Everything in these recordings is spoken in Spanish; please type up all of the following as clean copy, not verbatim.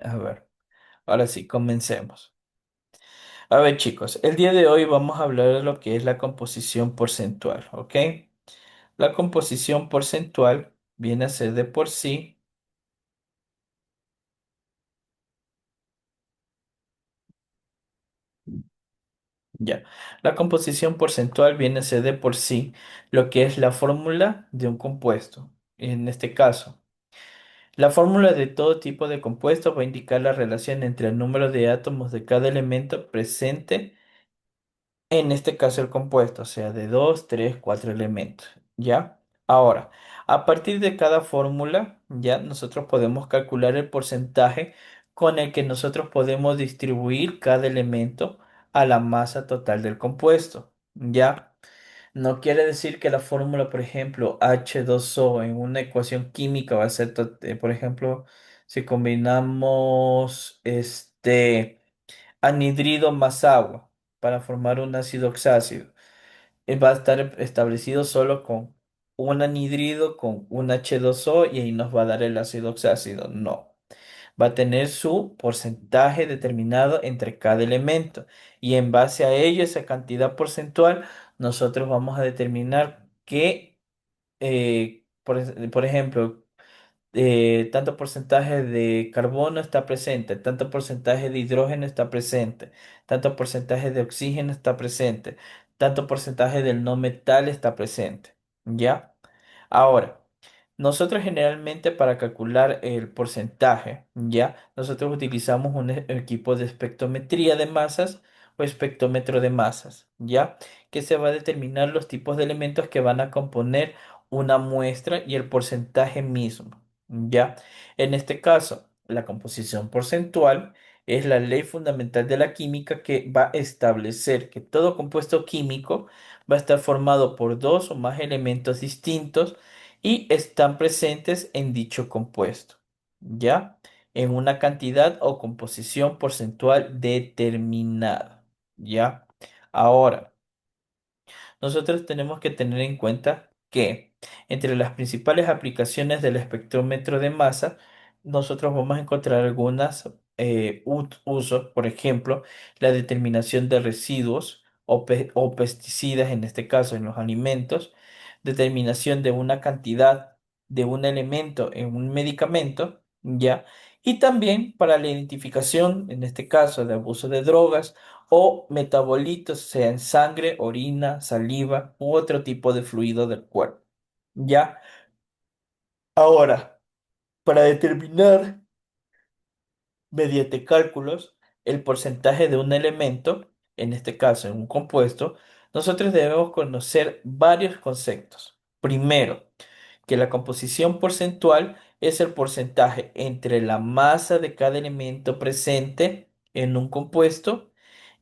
A ver, ahora sí, comencemos. A ver, chicos, el día de hoy vamos a hablar de lo que es la composición porcentual, ¿ok? La composición porcentual viene a ser de por sí, ya. La composición porcentual viene a ser de por sí lo que es la fórmula de un compuesto. En este caso, la fórmula de todo tipo de compuesto va a indicar la relación entre el número de átomos de cada elemento presente, en este caso el compuesto, o sea, de 2, 3, 4 elementos, ¿ya? Ahora, a partir de cada fórmula, ya nosotros podemos calcular el porcentaje con el que nosotros podemos distribuir cada elemento a la masa total del compuesto, ¿ya? No quiere decir que la fórmula, por ejemplo, H2O en una ecuación química va a ser, por ejemplo, si combinamos anhidrido más agua para formar un ácido oxácido, va a estar establecido solo con un anhidrido con un H2O y ahí nos va a dar el ácido oxácido. No, va a tener su porcentaje determinado entre cada elemento y en base a ello, esa cantidad porcentual, nosotros vamos a determinar que, por ejemplo, tanto porcentaje de carbono está presente, tanto porcentaje de hidrógeno está presente, tanto porcentaje de oxígeno está presente, tanto porcentaje del no metal está presente. ¿Ya? Ahora, nosotros generalmente para calcular el porcentaje, ¿ya? Nosotros utilizamos un equipo de espectrometría de masas o espectrómetro de masas, ¿ya? Que se va a determinar los tipos de elementos que van a componer una muestra y el porcentaje mismo. ¿Ya? En este caso, la composición porcentual es la ley fundamental de la química que va a establecer que todo compuesto químico va a estar formado por dos o más elementos distintos y están presentes en dicho compuesto, ¿ya? En una cantidad o composición porcentual determinada, ¿ya? Ahora, nosotros tenemos que tener en cuenta que entre las principales aplicaciones del espectrómetro de masa, nosotros vamos a encontrar algunas usos, por ejemplo, la determinación de residuos o pesticidas, en este caso en los alimentos, determinación de una cantidad de un elemento en un medicamento, ¿ya? Y también para la identificación, en este caso, de abuso de drogas o metabolitos, sea en sangre, orina, saliva u otro tipo de fluido del cuerpo. ¿Ya? Ahora, para determinar mediante cálculos el porcentaje de un elemento, en este caso en un compuesto, nosotros debemos conocer varios conceptos. Primero, que la composición porcentual es el porcentaje entre la masa de cada elemento presente en un compuesto.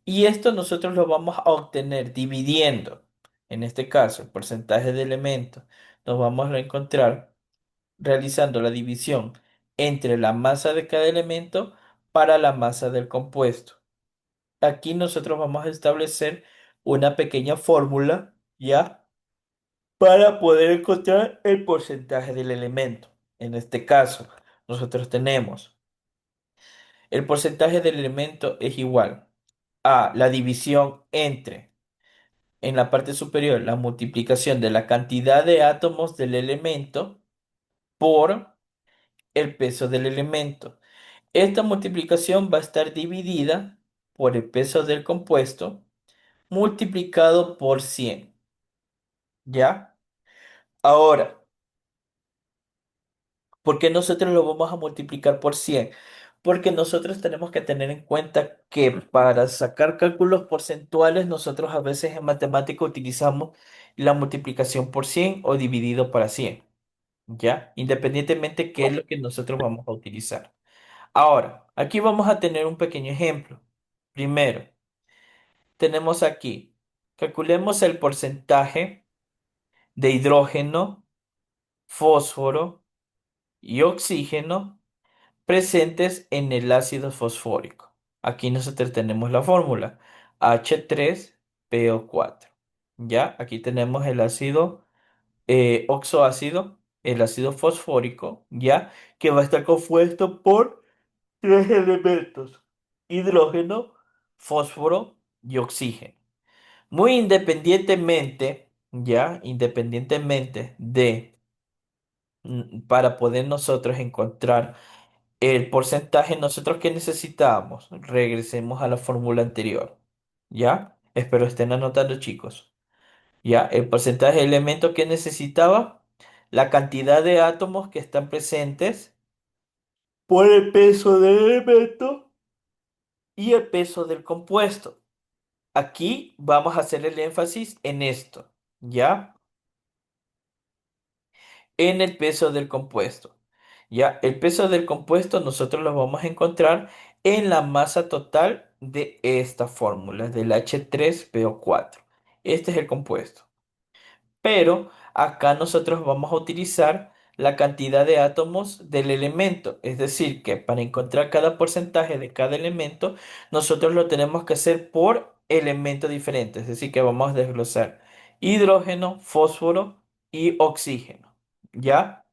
Y esto nosotros lo vamos a obtener dividiendo, en este caso, el porcentaje de elementos. Nos vamos a encontrar realizando la división entre la masa de cada elemento para la masa del compuesto. Aquí nosotros vamos a establecer una pequeña fórmula, ¿ya? Para poder encontrar el porcentaje del elemento. En este caso, nosotros tenemos el porcentaje del elemento es igual a la división entre en la parte superior la multiplicación de la cantidad de átomos del elemento por el peso del elemento. Esta multiplicación va a estar dividida por el peso del compuesto multiplicado por 100. ¿Ya? Ahora, ¿por qué nosotros lo vamos a multiplicar por 100? Porque nosotros tenemos que tener en cuenta que para sacar cálculos porcentuales, nosotros a veces en matemática utilizamos la multiplicación por 100 o dividido para 100. ¿Ya? Independientemente qué es lo que nosotros vamos a utilizar. Ahora, aquí vamos a tener un pequeño ejemplo. Primero, tenemos aquí, calculemos el porcentaje de hidrógeno, fósforo y oxígeno presentes en el ácido fosfórico. Aquí nosotros tenemos la fórmula H3PO4. ¿Ya? Aquí tenemos el ácido oxoácido, el ácido fosfórico, ¿ya? Que va a estar compuesto por tres elementos: hidrógeno, fósforo y oxígeno. Muy independientemente, ya, independientemente de, para poder nosotros encontrar el porcentaje, nosotros que necesitamos, regresemos a la fórmula anterior, ¿ya? Espero estén anotando, chicos. ¿Ya? El porcentaje de elementos que necesitaba, la cantidad de átomos que están presentes por el peso del elemento y el peso del compuesto. Aquí vamos a hacer el énfasis en esto, ¿ya? En el peso del compuesto. ¿Ya? El peso del compuesto nosotros lo vamos a encontrar en la masa total de esta fórmula, del H3PO4. Este es el compuesto. Pero acá nosotros vamos a utilizar la cantidad de átomos del elemento. Es decir, que para encontrar cada porcentaje de cada elemento, nosotros lo tenemos que hacer por elemento diferente. Es decir, que vamos a desglosar hidrógeno, fósforo y oxígeno. ¿Ya?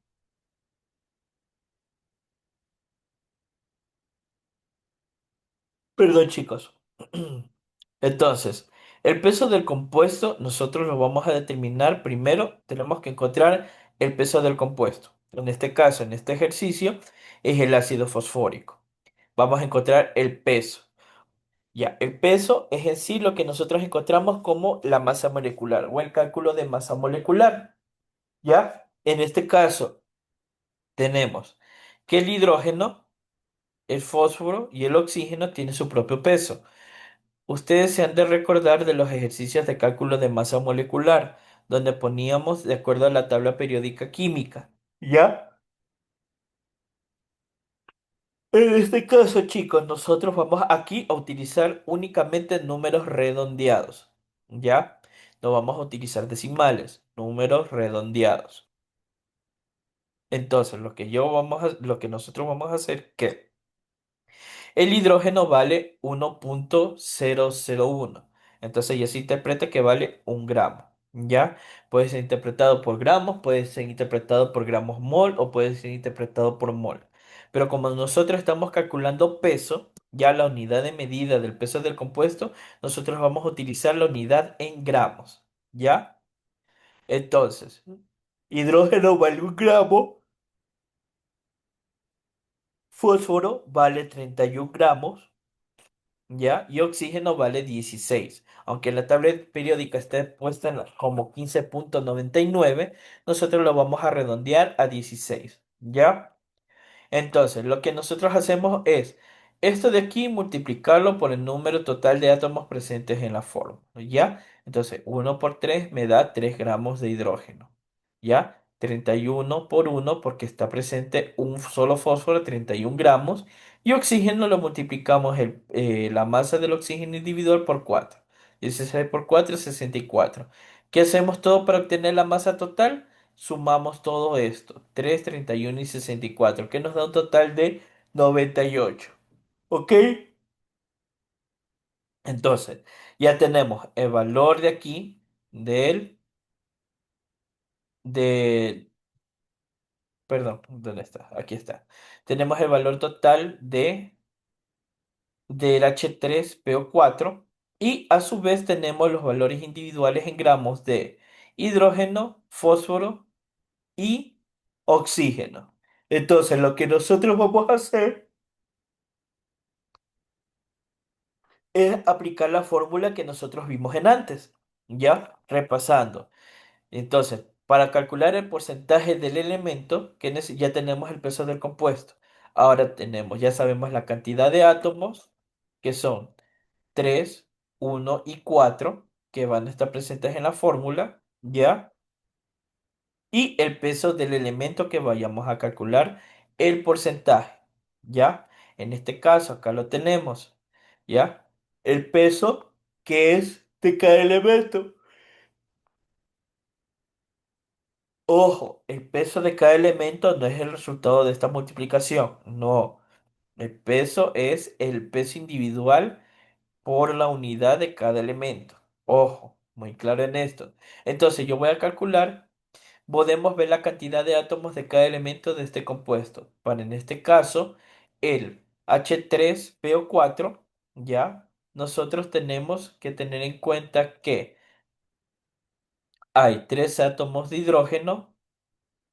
Perdón, chicos. Entonces, el peso del compuesto nosotros lo vamos a determinar primero. Tenemos que encontrar el peso del compuesto. En este caso, en este ejercicio, es el ácido fosfórico. Vamos a encontrar el peso. Ya, el peso es en sí lo que nosotros encontramos como la masa molecular o el cálculo de masa molecular. Ya, en este caso, tenemos que el hidrógeno, el fósforo y el oxígeno tienen su propio peso. Ustedes se han de recordar de los ejercicios de cálculo de masa molecular, donde poníamos de acuerdo a la tabla periódica química. ¿Ya? En este caso, chicos, nosotros vamos aquí a utilizar únicamente números redondeados. ¿Ya? No vamos a utilizar decimales, números redondeados. Entonces, lo que nosotros vamos a hacer, ¿qué? El hidrógeno vale 1,001. Entonces ya se interpreta que vale 1 gramo. ¿Ya? Puede ser interpretado por gramos, puede ser interpretado por gramos mol o puede ser interpretado por mol. Pero como nosotros estamos calculando peso, ya la unidad de medida del peso del compuesto, nosotros vamos a utilizar la unidad en gramos. ¿Ya? Entonces, hidrógeno vale 1 gramo, fósforo vale 31 gramos. ¿Ya? Y oxígeno vale 16. Aunque la tabla periódica esté puesta como 15,99, nosotros lo vamos a redondear a 16. ¿Ya? Entonces, lo que nosotros hacemos es esto de aquí multiplicarlo por el número total de átomos presentes en la fórmula. ¿Ya? Entonces, 1 por 3 me da 3 gramos de hidrógeno. ¿Ya? 31 por 1 porque está presente un solo fósforo, 31 gramos. Y oxígeno lo multiplicamos la masa del oxígeno individual por 4. 16 por 4 es 64. ¿Qué hacemos todo para obtener la masa total? Sumamos todo esto, 3, 31 y 64, que nos da un total de 98. ¿Ok? Entonces, ya tenemos el valor de aquí, de, perdón, ¿dónde está? Aquí está. Tenemos el valor total del H3PO4 y a su vez tenemos los valores individuales en gramos de hidrógeno, fósforo y oxígeno. Entonces, lo que nosotros vamos a hacer es aplicar la fórmula que nosotros vimos en antes, ¿ya? Repasando. Entonces, para calcular el porcentaje del elemento, ya tenemos el peso del compuesto. Ahora ya sabemos la cantidad de átomos, que son 3, 1 y 4, que van a estar presentes en la fórmula, ¿ya? Y el peso del elemento que vayamos a calcular el porcentaje, ¿ya? En este caso, acá lo tenemos, ¿ya? El peso que es de cada elemento. Ojo, el peso de cada elemento no es el resultado de esta multiplicación, no. El peso es el peso individual por la unidad de cada elemento. Ojo, muy claro en esto. Entonces yo voy a calcular. Podemos ver la cantidad de átomos de cada elemento de este compuesto. Para en este caso, el H3PO4, ¿ya? Nosotros tenemos que tener en cuenta que hay tres átomos de hidrógeno,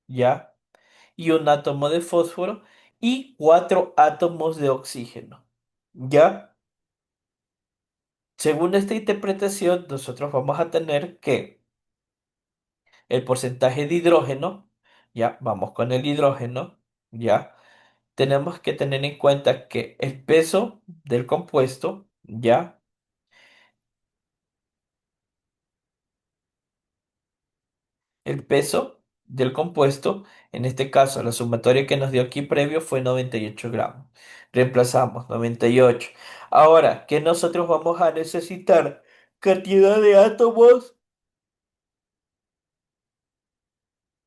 ¿ya? Y un átomo de fósforo y cuatro átomos de oxígeno, ¿ya? Según esta interpretación, nosotros vamos a tener que el porcentaje de hidrógeno, ¿ya? Vamos con el hidrógeno, ¿ya? Tenemos que tener en cuenta que el peso del compuesto, ¿ya? El peso del compuesto, en este caso la sumatoria que nos dio aquí previo fue 98 gramos. Reemplazamos 98. Ahora, que nosotros vamos a necesitar cantidad de átomos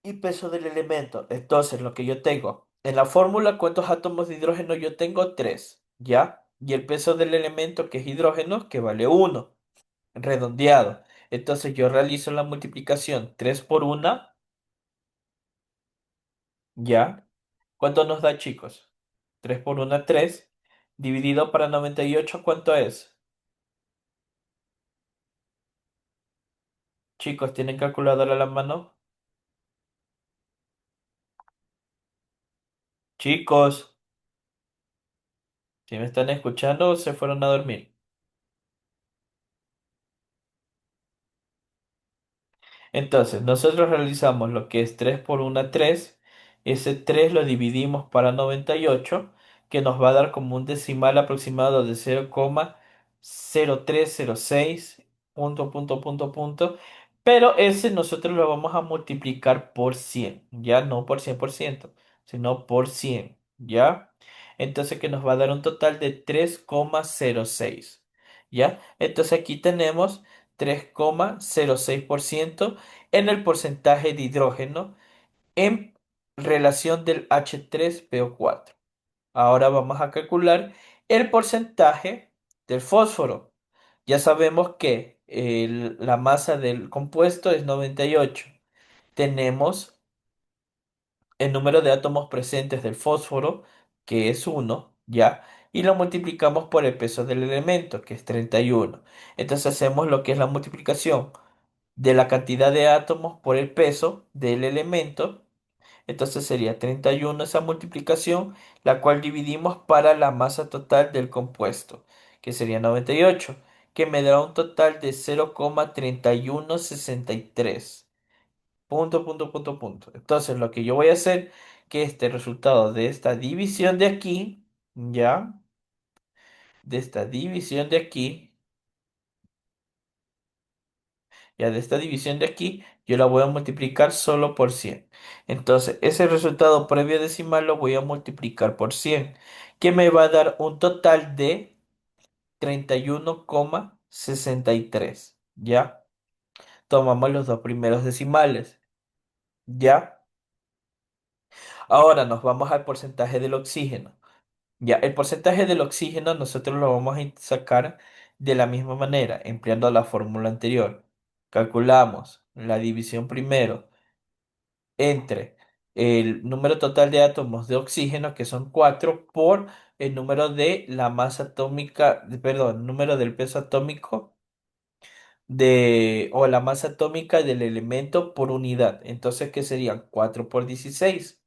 y peso del elemento. Entonces, lo que yo tengo en la fórmula, ¿cuántos átomos de hidrógeno yo tengo? 3, ¿ya? Y el peso del elemento, que es hidrógeno, que vale 1, redondeado. Entonces, yo realizo la multiplicación 3 por 1, ¿ya? ¿Cuánto nos da, chicos? 3 por 1, 3. Dividido para 98, ¿cuánto es? Chicos, ¿tienen calculadora a la mano? Chicos, si me están escuchando, se fueron a dormir. Entonces, nosotros realizamos lo que es 3 por 1, 3. Ese 3 lo dividimos para 98, que nos va a dar como un decimal aproximado de 0,0306, punto. Pero ese nosotros lo vamos a multiplicar por 100, ya no por 100%, sino por 100, ¿ya? Entonces, que nos va a dar un total de 3,06, ¿ya? Entonces, aquí tenemos 3,06% en el porcentaje de hidrógeno en relación del H3PO4. Ahora vamos a calcular el porcentaje del fósforo. Ya sabemos que la masa del compuesto es 98. Tenemos el número de átomos presentes del fósforo, que es 1, ¿ya? Y lo multiplicamos por el peso del elemento, que es 31. Entonces hacemos lo que es la multiplicación de la cantidad de átomos por el peso del elemento. Entonces sería 31 esa multiplicación, la cual dividimos para la masa total del compuesto, que sería 98, que me dará un total de 0,3163. Entonces lo que yo voy a hacer, que este resultado de esta división de aquí, ya, de esta división de aquí, ya de esta división de aquí, yo la voy a multiplicar solo por 100. Entonces, ese resultado previo decimal lo voy a multiplicar por 100, que me va a dar un total de 31,63. ¿Ya? Tomamos los dos primeros decimales. ¿Ya? Ahora nos vamos al porcentaje del oxígeno. Ya, el porcentaje del oxígeno nosotros lo vamos a sacar de la misma manera, empleando la fórmula anterior. Calculamos la división primero entre el número total de átomos de oxígeno, que son 4, por el número de la masa atómica, perdón, número del peso atómico o la masa atómica del elemento por unidad. Entonces, ¿qué serían? 4 por 16.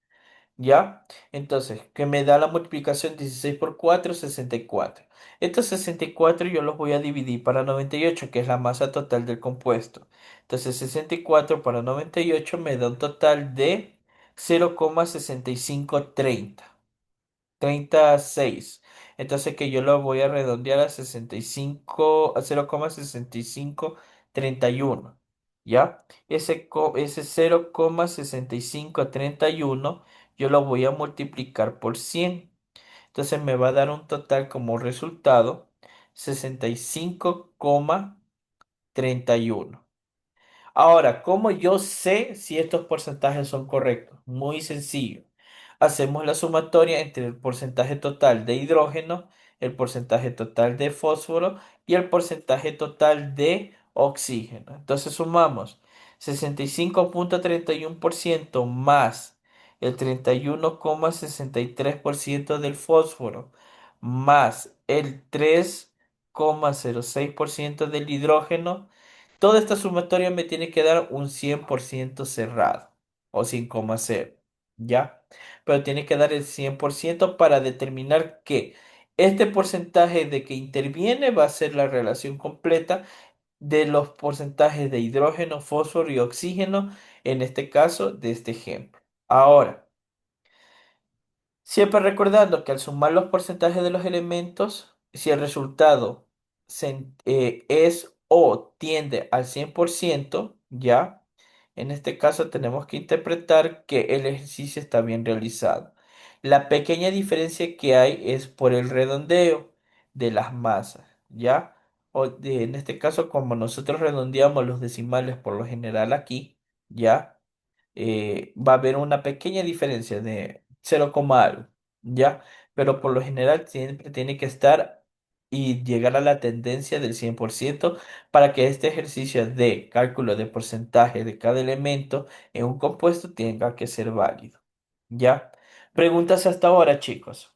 ¿Ya? Entonces, que me da la multiplicación 16 por 4, 64. Estos 64 yo los voy a dividir para 98, que es la masa total del compuesto. Entonces, 64 para 98 me da un total de 0,6530. 36. Entonces que yo lo voy a redondear a 65, a 0,6531. ¿Ya? Ese 0,6531 yo lo voy a multiplicar por 100. Entonces me va a dar un total como resultado 65,31. Ahora, ¿cómo yo sé si estos porcentajes son correctos? Muy sencillo. Hacemos la sumatoria entre el porcentaje total de hidrógeno, el porcentaje total de fósforo y el porcentaje total de oxígeno. Entonces sumamos 65,31% más el 31,63% del fósforo más el 3,06% del hidrógeno, toda esta sumatoria me tiene que dar un 100% cerrado o 100,0, ¿ya? Pero tiene que dar el 100% para determinar que este porcentaje de que interviene va a ser la relación completa de los porcentajes de hidrógeno, fósforo y oxígeno, en este caso de este ejemplo. Ahora, siempre recordando que al sumar los porcentajes de los elementos, si el resultado es o tiende al 100%, ¿ya? En este caso tenemos que interpretar que el ejercicio está bien realizado. La pequeña diferencia que hay es por el redondeo de las masas, ¿ya? En este caso, como nosotros redondeamos los decimales por lo general aquí, ¿ya? Va a haber una pequeña diferencia de 0, algo, ¿ya? Pero por lo general siempre tiene que estar y llegar a la tendencia del 100% para que este ejercicio de cálculo de porcentaje de cada elemento en un compuesto tenga que ser válido, ¿ya? Preguntas hasta ahora, chicos.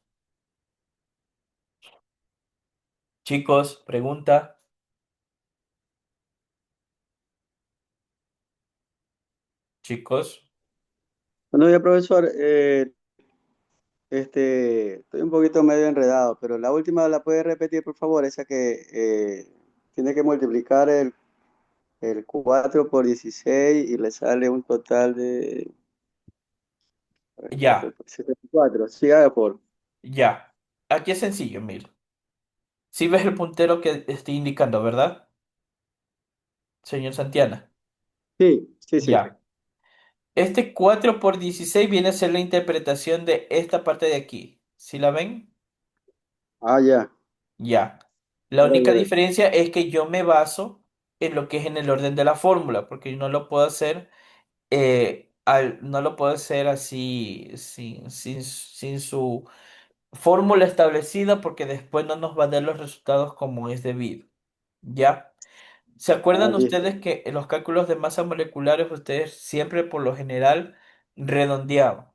Chicos, pregunta, chicos. Bueno, ya profesor, estoy un poquito medio enredado, pero la última la puede repetir, por favor, esa que tiene que multiplicar el 4 por 16 y le sale un total de 4 Ya, por 74. Sí, haga por. ya. Aquí es sencillo, mira. Si ves el puntero que estoy indicando, ¿verdad, señor Santiana? Sí, sí, sí. Ya. Este 4 por 16 viene a ser la interpretación de esta parte de aquí. ¿Sí la ven? Ah, ya. Ya. La Ya ve, única ya ve. diferencia es que yo me baso en lo que es en el orden de la fórmula, porque yo no lo puedo hacer, no lo puedo hacer así sin su fórmula establecida, porque después no nos va a dar los resultados como es debido. ¿Ya? ¿Se Ah, acuerdan listo. ustedes que en los cálculos de masa moleculares ustedes siempre por lo general redondeaban,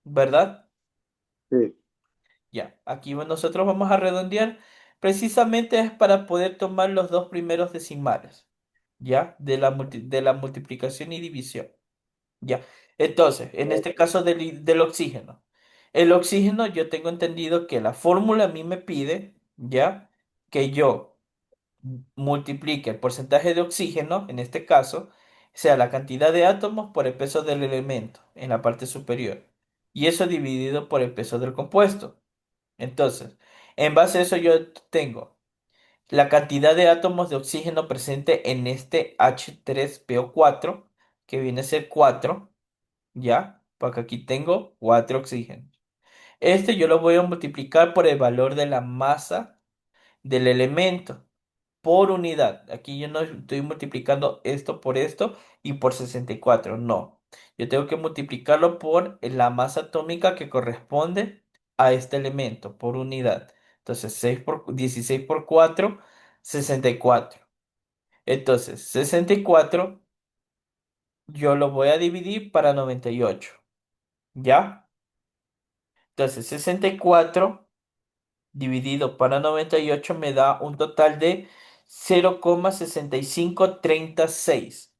¿verdad? Sí. Ya, aquí nosotros vamos a redondear, precisamente es para poder tomar los dos primeros decimales, ¿ya? De la multiplicación y división, ¿ya? Entonces, en este caso del oxígeno. El oxígeno, yo tengo entendido que la fórmula a mí me pide, ¿ya? Que yo multiplique el porcentaje de oxígeno, en este caso, sea la cantidad de átomos por el peso del elemento en la parte superior. Y eso dividido por el peso del compuesto. Entonces, en base a eso yo tengo la cantidad de átomos de oxígeno presente en este H3PO4, que viene a ser 4, ¿ya? Porque aquí tengo 4 oxígenos. Este yo lo voy a multiplicar por el valor de la masa del elemento por unidad. Aquí yo no estoy multiplicando esto por esto y por 64, no. Yo tengo que multiplicarlo por la masa atómica que corresponde a este elemento por unidad. Entonces, 16 por 4, 64. Entonces, 64 yo lo voy a dividir para 98. ¿Ya? Entonces, 64 dividido para 98 me da un total de 0,6536.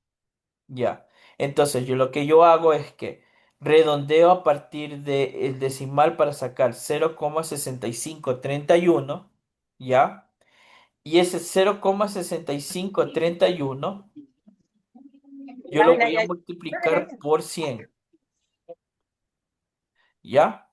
Ya. Entonces, yo lo que yo hago es que redondeo a partir del decimal para sacar 0,6531. ¿Ya? Y ese 0,6531 yo lo voy a multiplicar por 100. ¿Ya?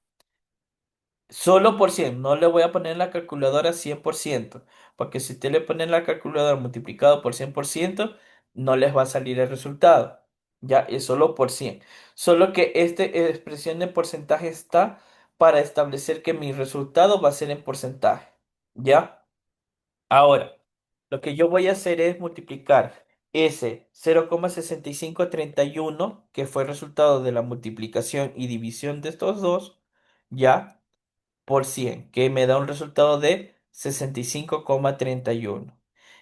Solo por 100, no le voy a poner en la calculadora 100%, porque si usted le pone en la calculadora multiplicado por 100%, no les va a salir el resultado. Ya, es solo por 100. Solo que esta expresión de porcentaje está para establecer que mi resultado va a ser en porcentaje. ¿Ya? Ahora, lo que yo voy a hacer es multiplicar ese 0,6531, que fue el resultado de la multiplicación y división de estos dos, ¿ya? Por 100, que me da un resultado de 65,31.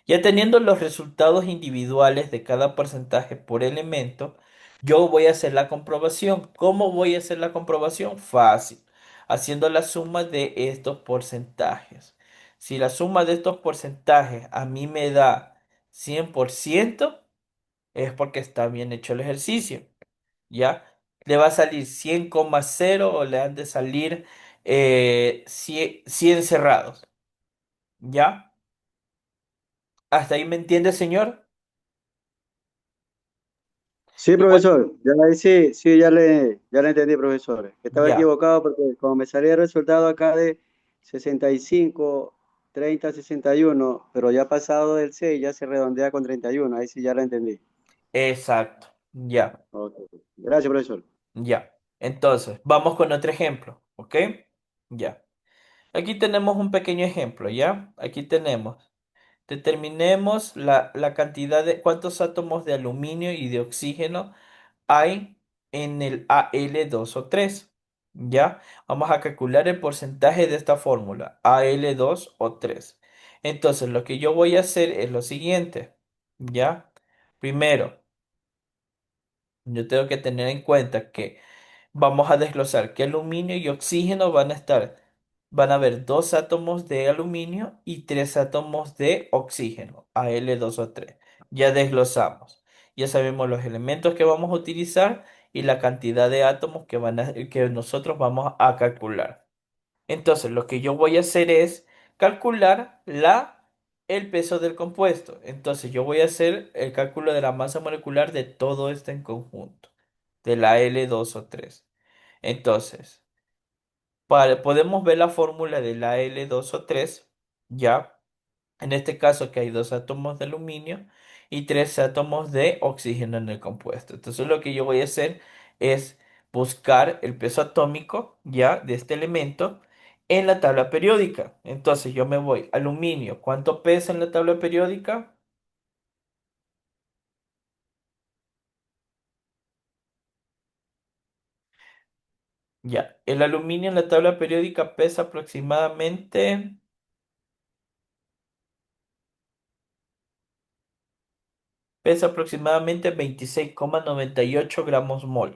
Ya teniendo los resultados individuales de cada porcentaje por elemento, yo voy a hacer la comprobación. ¿Cómo voy a hacer la comprobación? Fácil. haciendo la suma de estos porcentajes. Si la suma de estos porcentajes a mí me da 100%, es porque está bien hecho el ejercicio, ¿ya? Le va a salir 100,0 o le han de salir 100 cerrados, ¿ya? ¿Hasta ahí me entiende, señor? Sí, Igual, profesor, ya ahí sí, sí, ya le entendí, profesor. Estaba ya, equivocado porque como me salía el resultado acá de 65, 30, 61, pero ya pasado del 6 ya se redondea con 31. Ahí sí ya lo entendí. exacto, ya, Ok. Gracias, profesor. ya. Entonces, vamos con otro ejemplo, ¿ok? Ya. Aquí tenemos un pequeño ejemplo, ¿ya? Aquí tenemos. Determinemos la cantidad de cuántos átomos de aluminio y de oxígeno hay en el Al2O3. ¿Ya? Vamos a calcular el porcentaje de esta fórmula, Al2O3. Entonces, lo que yo voy a hacer es lo siguiente. ¿Ya? Primero, yo tengo que tener en cuenta que vamos a desglosar que aluminio y oxígeno van a haber dos átomos de aluminio y tres átomos de oxígeno, Al2O3. Ya desglosamos. Ya sabemos los elementos que vamos a utilizar y la cantidad de átomos que nosotros vamos a calcular. Entonces, lo que yo voy a hacer es calcular el peso del compuesto. Entonces, yo voy a hacer el cálculo de la masa molecular de todo esto en conjunto, de la L2O3. Entonces, podemos ver la fórmula de la L2O3, ya. En este caso que hay dos átomos de aluminio y tres átomos de oxígeno en el compuesto. Entonces lo que yo voy a hacer es buscar el peso atómico ya de este elemento en la tabla periódica. Entonces yo me voy aluminio. ¿Cuánto pesa en la tabla periódica? Ya, el aluminio en la tabla periódica pesa aproximadamente 26,98 gramos mol.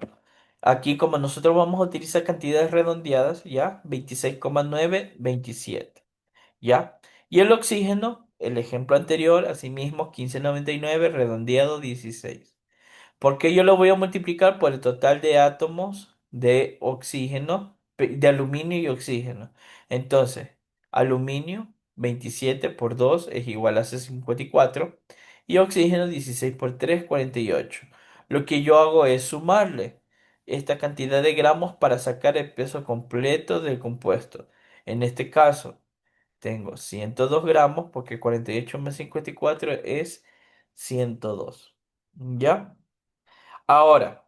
Aquí, como nosotros vamos a utilizar cantidades redondeadas, ¿ya? 26,927, ¿ya? Y el oxígeno, el ejemplo anterior, asimismo, 15,99 redondeado 16. ¿Por qué yo lo voy a multiplicar por el total de átomos de oxígeno, de aluminio y oxígeno? Entonces, aluminio 27 por 2 es igual a 54 y oxígeno 16 por 3, 48. Lo que yo hago es sumarle esta cantidad de gramos para sacar el peso completo del compuesto. En este caso, tengo 102 gramos porque 48 más 54 es 102. ¿Ya? Ahora,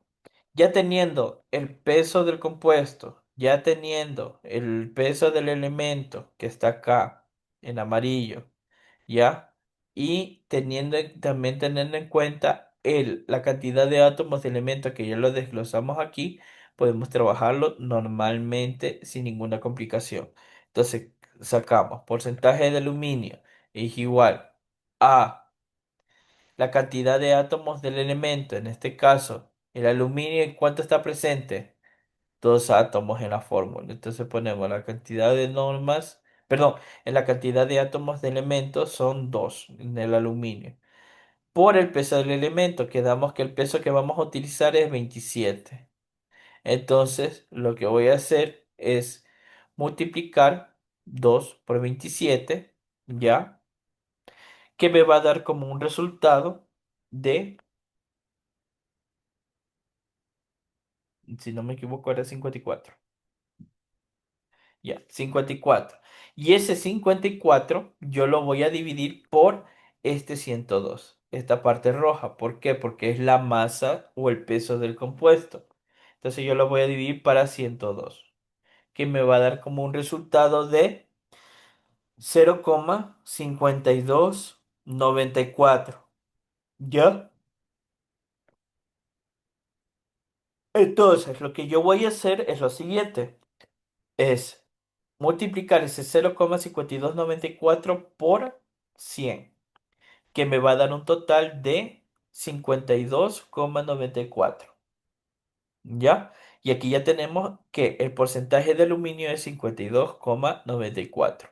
ya teniendo el peso del compuesto, ya teniendo el peso del elemento que está acá en amarillo, ¿ya? Y también teniendo en cuenta la cantidad de átomos de elemento que ya lo desglosamos aquí, podemos trabajarlo normalmente sin ninguna complicación. Entonces, sacamos porcentaje de aluminio es igual a la cantidad de átomos del elemento, en este caso, el aluminio, ¿en cuánto está presente? Dos átomos en la fórmula. Entonces ponemos la cantidad de normas, perdón, en la cantidad de átomos de elementos son dos en el aluminio. Por el peso del elemento, quedamos que el peso que vamos a utilizar es 27. Entonces, lo que voy a hacer es multiplicar 2 por 27, ¿ya? Que me va a dar como un resultado de, si no me equivoco, era 54. Ya, 54. Y ese 54 yo lo voy a dividir por este 102, esta parte roja. ¿Por qué? Porque es la masa o el peso del compuesto. Entonces yo lo voy a dividir para 102, que me va a dar como un resultado de 0,5294. ¿Ya? Entonces lo que yo voy a hacer es lo siguiente. Es multiplicar ese 0,5294 por 100, que me va a dar un total de 52,94. ¿Ya? Y aquí ya tenemos que el porcentaje de aluminio es 52,94.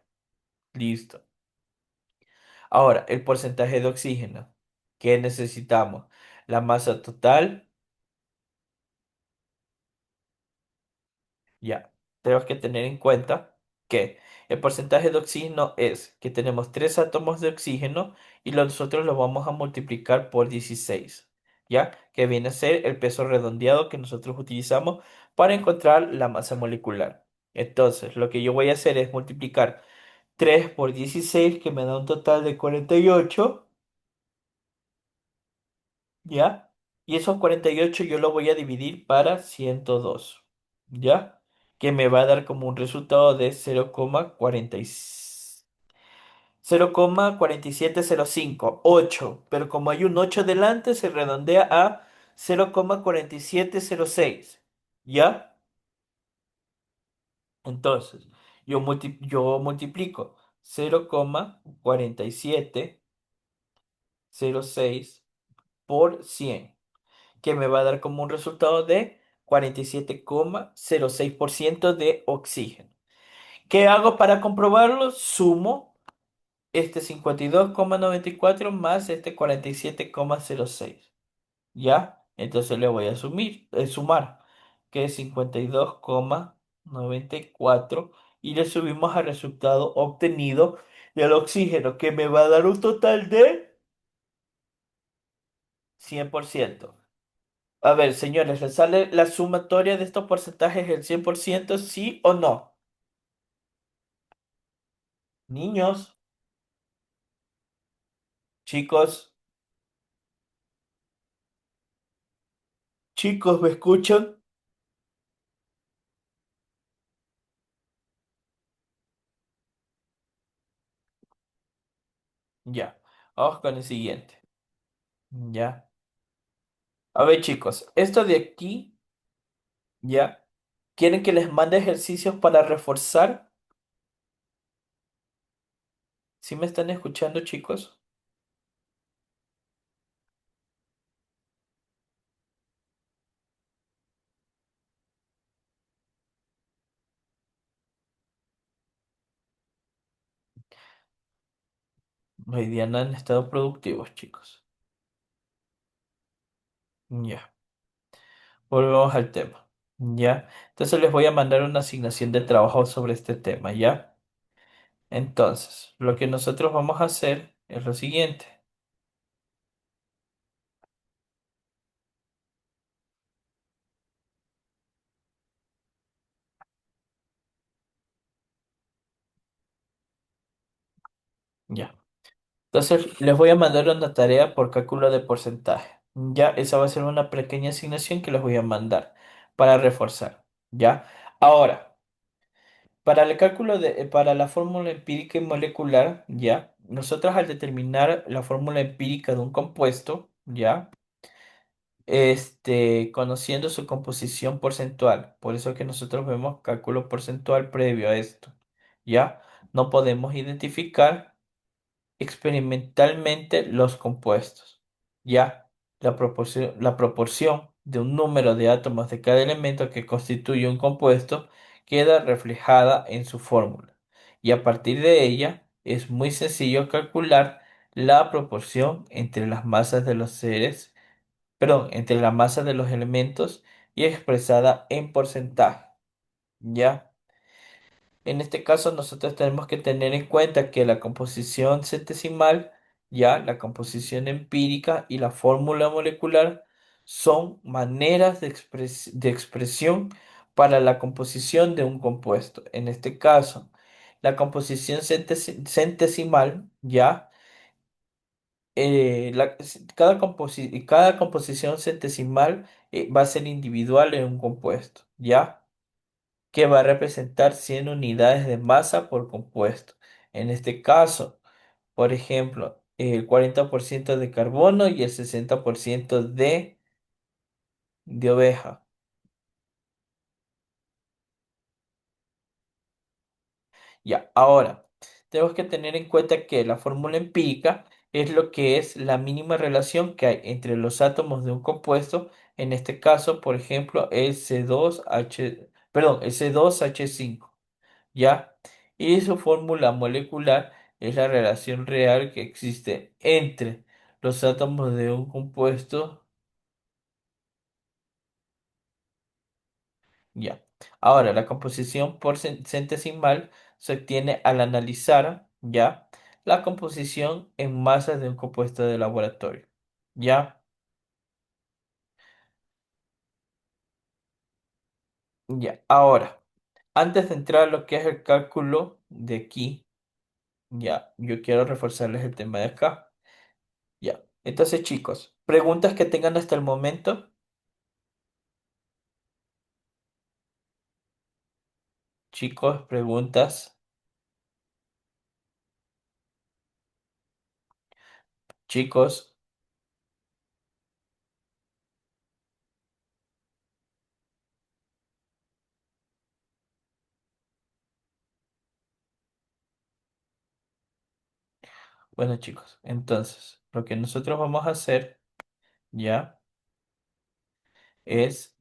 Listo. Ahora, el porcentaje de oxígeno. ¿Qué necesitamos? La masa total. Ya, tenemos que tener en cuenta que el porcentaje de oxígeno es que tenemos 3 átomos de oxígeno y nosotros lo vamos a multiplicar por 16, ¿ya? Que viene a ser el peso redondeado que nosotros utilizamos para encontrar la masa molecular. Entonces, lo que yo voy a hacer es multiplicar 3 por 16, que me da un total de 48, ¿ya? Y esos 48 yo lo voy a dividir para 102, ¿ya? Que me va a dar como un resultado de 0,4705, 8, pero como hay un 8 delante, se redondea a 0,4706, ¿ya? Entonces, yo multiplico 0,4706 por 100, que me va a dar como un resultado de 47,06% de oxígeno. ¿Qué hago para comprobarlo? Sumo este 52,94 más este 47,06. ¿Ya? Entonces le voy a sumar, que es 52,94 y le subimos al resultado obtenido del oxígeno, que me va a dar un total de 100%. A ver, señores, ¿les sale la sumatoria de estos porcentajes el 100%, sí o no? Niños, chicos, chicos, ¿me escuchan? Ya, vamos con el siguiente. Ya. A ver, chicos, esto de aquí, ya. ¿Quieren que les mande ejercicios para reforzar? ¿Sí me están escuchando, chicos? Hoy día no han estado productivos, chicos. Ya, volvemos al tema. Ya, entonces les voy a mandar una asignación de trabajo sobre este tema, ¿ya? Entonces, lo que nosotros vamos a hacer es lo siguiente. Ya. Entonces, les voy a mandar una tarea por cálculo de porcentaje. Ya, esa va a ser una pequeña asignación que les voy a mandar para reforzar. Ya. Ahora, para el cálculo para la fórmula empírica y molecular, ya, nosotros al determinar la fórmula empírica de un compuesto, ya, conociendo su composición porcentual, por eso que nosotros vemos cálculo porcentual previo a esto, ya, no podemos identificar experimentalmente los compuestos. Ya, la proporción de un número de átomos de cada elemento que constituye un compuesto queda reflejada en su fórmula. Y a partir de ella es muy sencillo calcular la proporción entre las masas de los seres, perdón, entre la masa de los elementos y expresada en porcentaje. ¿Ya? En este caso, nosotros tenemos que tener en cuenta que la composición centesimal, ya la composición empírica y la fórmula molecular son maneras de expresión para la composición de un compuesto. En este caso, la composición centesimal, ya cada composición centesimal va a ser individual en un compuesto, ¿ya? Que va a representar 100 unidades de masa por compuesto. En este caso, por ejemplo, el 40% de carbono y el 60% de oveja. Ya, ahora, tenemos que tener en cuenta que la fórmula empírica es lo que es la mínima relación que hay entre los átomos de un compuesto, en este caso, por ejemplo, el C2H, perdón, el C2H5, ¿ya? Y su fórmula molecular es la relación real que existe entre los átomos de un compuesto. Ya. Ahora, la composición por centesimal se obtiene al analizar, ya, la composición en masas de un compuesto de laboratorio. Ya, ya. Ahora, antes de entrar a lo que es el cálculo de aquí, ya, yo quiero reforzarles el tema de acá. Ya. Entonces, chicos, preguntas que tengan hasta el momento. Chicos, preguntas. Chicos, bueno, chicos, entonces, lo que nosotros vamos a hacer, ya, es